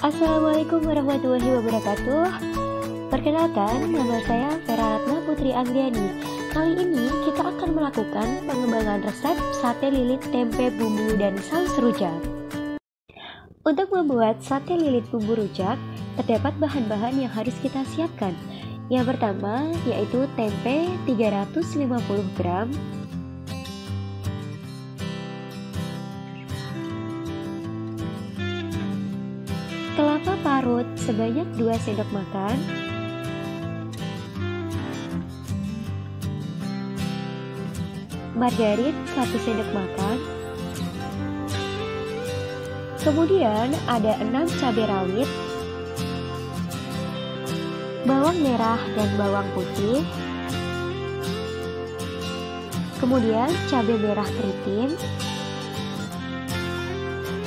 Assalamualaikum warahmatullahi wabarakatuh. Perkenalkan, nama saya Vera Ratna Putri Angliani. Kali ini kita akan melakukan pengembangan resep sate lilit tempe bumbu dan saus rujak. Untuk membuat sate lilit bumbu rujak, terdapat bahan-bahan yang harus kita siapkan. Yang pertama yaitu tempe 350 gram, kelapa parut sebanyak 2 sendok makan, margarin 1 sendok makan, kemudian ada 6 cabai rawit, bawang merah dan bawang putih, kemudian cabai merah keriting,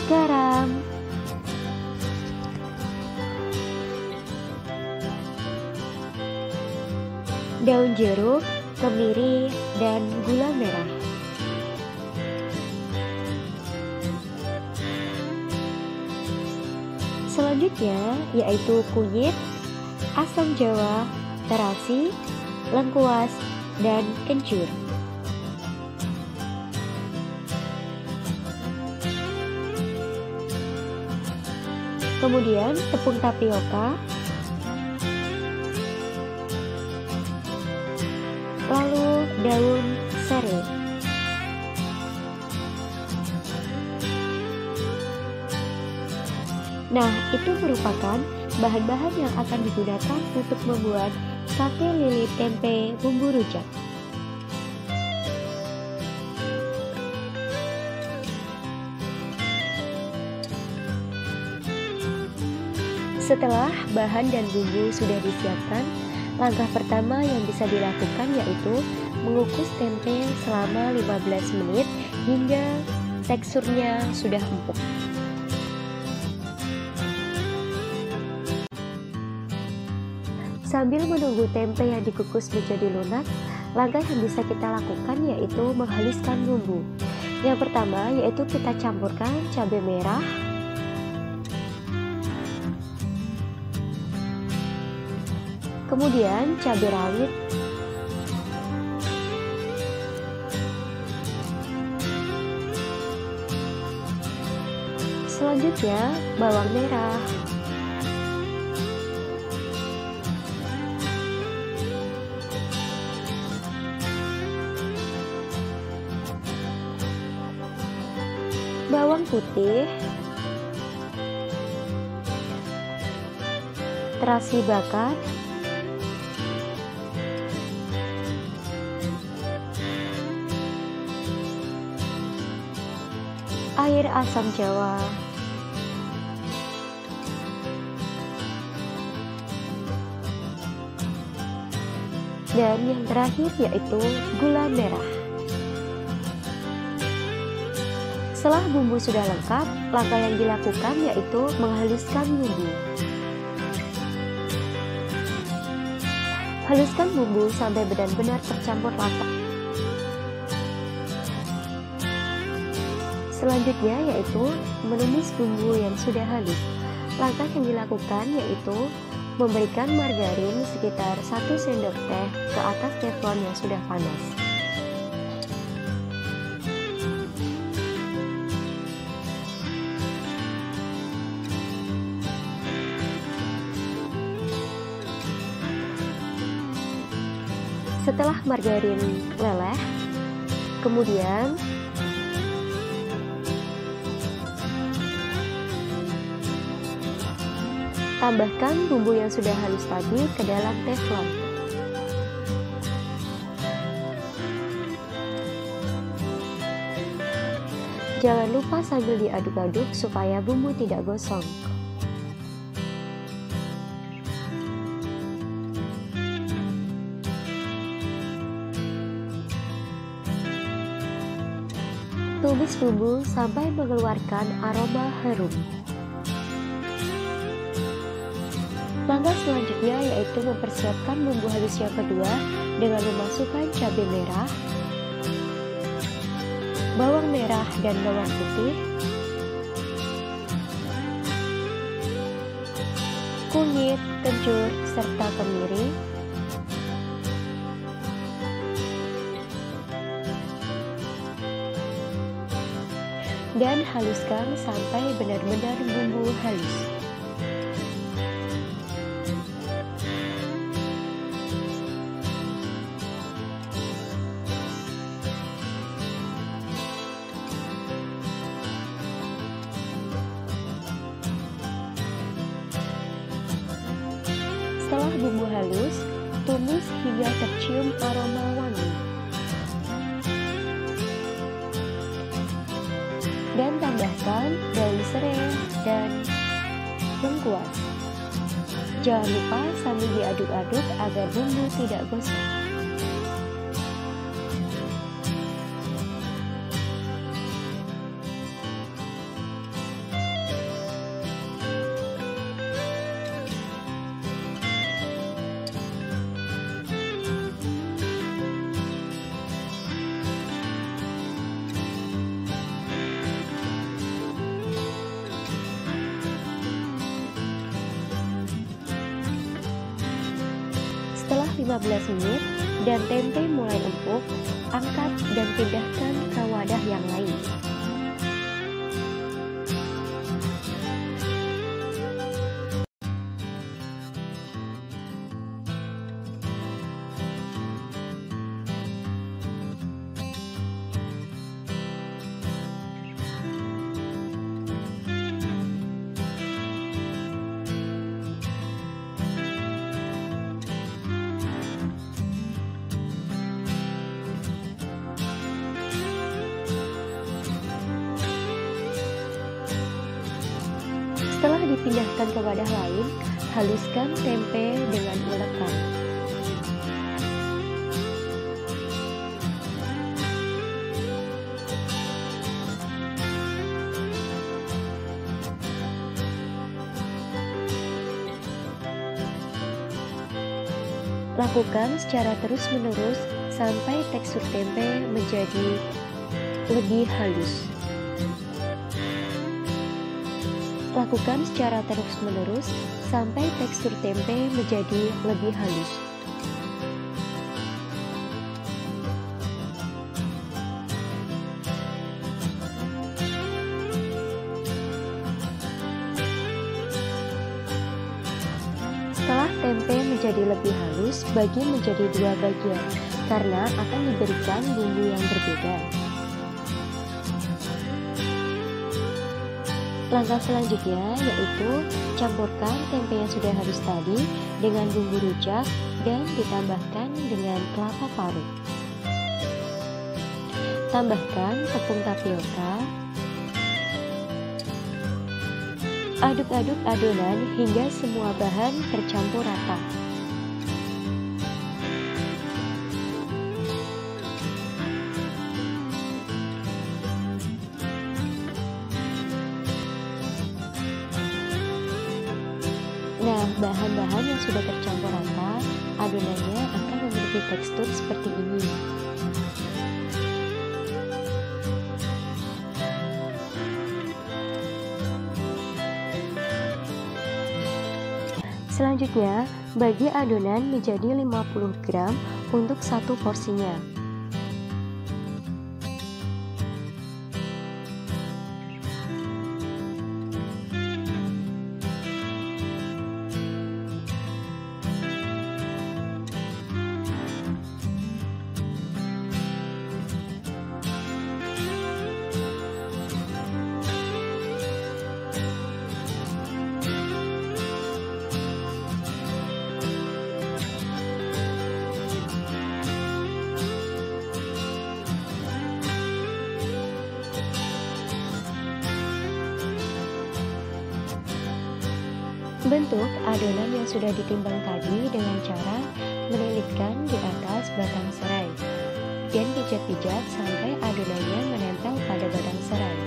garam, daun jeruk, kemiri, dan gula merah. Selanjutnya yaitu kunyit, asam jawa, terasi, lengkuas, dan kencur. Kemudian tepung tapioka, lalu daun serai. Nah, itu merupakan bahan-bahan yang akan digunakan untuk membuat sate lilit tempe bumbu rujak. Setelah bahan dan bumbu sudah disiapkan, langkah pertama yang bisa dilakukan yaitu mengukus tempe selama 15 menit hingga teksturnya sudah empuk. Sambil menunggu tempe yang dikukus menjadi lunak, langkah yang bisa kita lakukan yaitu menghaluskan bumbu. Yang pertama yaitu kita campurkan cabai merah, kemudian cabai rawit, selanjutnya bawang merah, bawang putih, terasi bakar, air asam jawa, dan yang terakhir yaitu gula merah. Setelah bumbu sudah lengkap, langkah yang dilakukan yaitu menghaluskan bumbu. Haluskan bumbu sampai benar-benar tercampur rata. Selanjutnya yaitu menumis bumbu yang sudah halus. Langkah yang dilakukan yaitu memberikan margarin sekitar 1 sendok teh ke atas teflon yang sudah panas. Setelah margarin meleleh, kemudian tambahkan bumbu yang sudah halus tadi ke dalam teflon. Jangan lupa sambil diaduk-aduk supaya bumbu tidak gosong. Tumis bumbu sampai mengeluarkan aroma harum. Langkah selanjutnya yaitu mempersiapkan bumbu halus yang kedua dengan memasukkan cabai merah, bawang merah dan bawang putih, kunyit, kencur, serta kemiri. Dan haluskan sampai benar-benar bumbu halus. Setelah bumbu halus, tumis hingga tercium aroma wangi. Dan tambahkan daun serai dan lengkuas. Jangan lupa sambil diaduk-aduk agar bumbu tidak gosong. Setelah 15 menit dan tempe mulai empuk, angkat dan pindahkan ke wadah yang lain. Setelah dipindahkan ke wadah lain, haluskan tempe dengan ulekan. Lakukan secara terus-menerus sampai tekstur tempe menjadi lebih halus. Lakukan secara terus-menerus sampai tekstur tempe menjadi lebih halus. Setelah tempe menjadi lebih halus, bagi menjadi dua bagian karena akan diberikan bumbu yang berbeda. Langkah selanjutnya yaitu campurkan tempe yang sudah halus tadi dengan bumbu rujak dan ditambahkan dengan kelapa parut. Tambahkan tepung tapioka. Aduk-aduk adonan hingga semua bahan tercampur rata. Nah, bahan-bahan yang sudah tercampur rata, adonannya akan memiliki tekstur seperti ini. Selanjutnya, bagi adonan menjadi 50 gram untuk satu porsinya. Bentuk adonan yang sudah ditimbang tadi dengan cara melilitkan di atas batang serai dan pijat-pijat sampai adonannya menempel pada batang serai.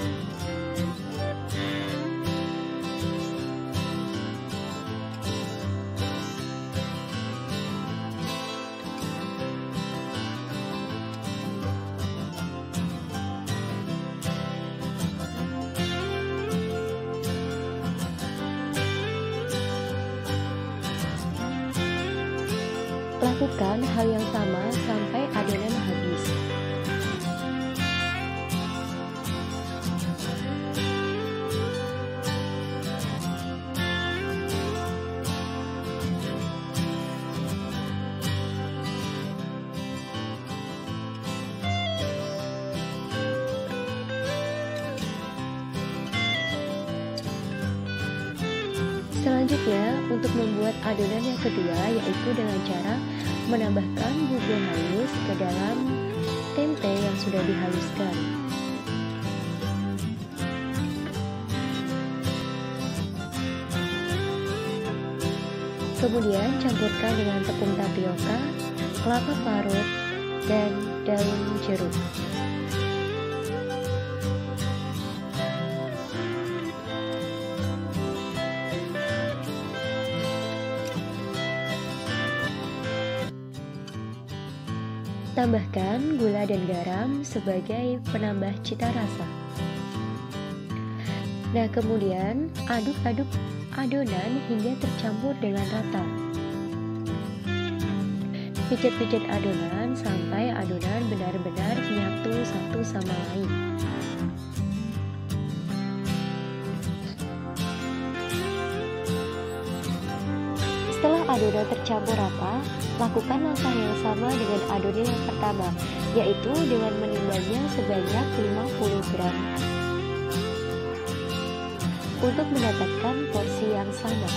Lakukan hal yang sama sampai adonan habis. Selanjutnya, untuk membuat adonan yang kedua yaitu dengan cara menambahkan bubur halus ke dalam tempe yang sudah dihaluskan. Kemudian campurkan dengan tepung tapioka, kelapa parut, dan daun jeruk. Tambahkan gula dan garam sebagai penambah cita rasa. Nah, kemudian aduk-aduk adonan hingga tercampur dengan rata. Pijat-pijat adonan sampai adonan benar-benar menyatu satu sama lain. Setelah adonan tercampur rata, lakukan langkah yang sama dengan adonan yang pertama, yaitu dengan menimbangnya sebanyak 50 gram untuk mendapatkan porsi yang sama.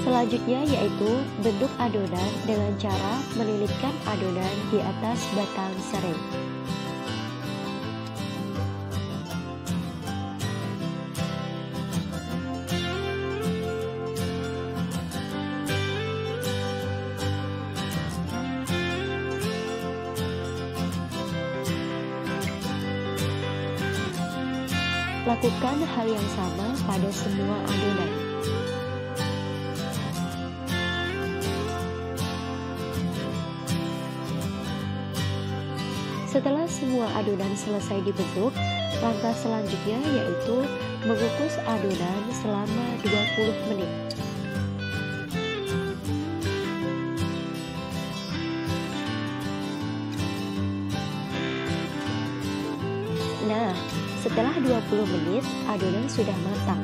Selanjutnya yaitu bentuk adonan dengan cara melilitkan adonan di atas batang serai. Lakukan hal yang sama pada semua adonan. Setelah semua adonan selesai dibentuk, langkah selanjutnya yaitu mengukus adonan selama 20 menit. Nah, setelah 20 menit, adonan sudah matang.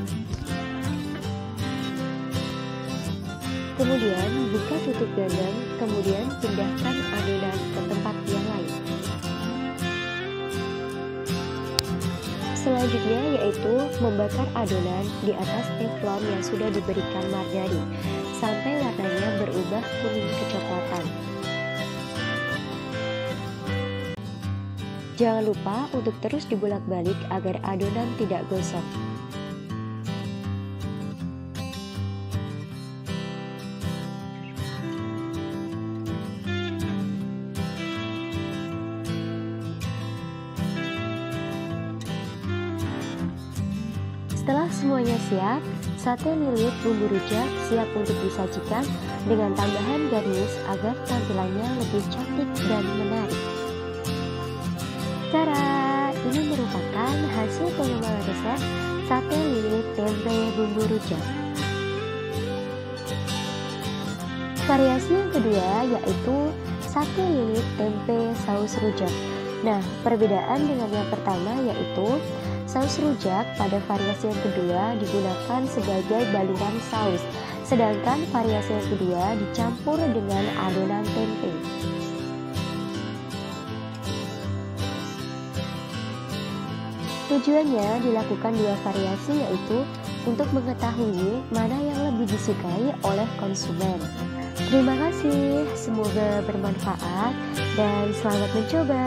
Kemudian buka tutup gandang, kemudian pindahkan adonan ke tempat yang lain. Selanjutnya yaitu membakar adonan di atas teflon yang sudah diberikan margarin sampai warnanya berubah kuning kecoklatan. Jangan lupa untuk terus dibolak-balik agar adonan tidak gosong. Setelah semuanya siap, sate lilit bumbu rujak siap untuk disajikan dengan tambahan garnish agar tampilannya lebih cantik dan menarik. Tara, ini merupakan hasil pengembangan resep sate lilit tempe bumbu rujak. Variasi yang kedua yaitu sate lilit tempe saus rujak. Nah, perbedaan dengan yang pertama yaitu saus rujak pada variasi yang kedua digunakan sebagai baluran saus, sedangkan variasi yang kedua dicampur dengan adonan tempe. Tujuannya dilakukan dua variasi yaitu untuk mengetahui mana yang lebih disukai oleh konsumen. Terima kasih, semoga bermanfaat dan selamat mencoba.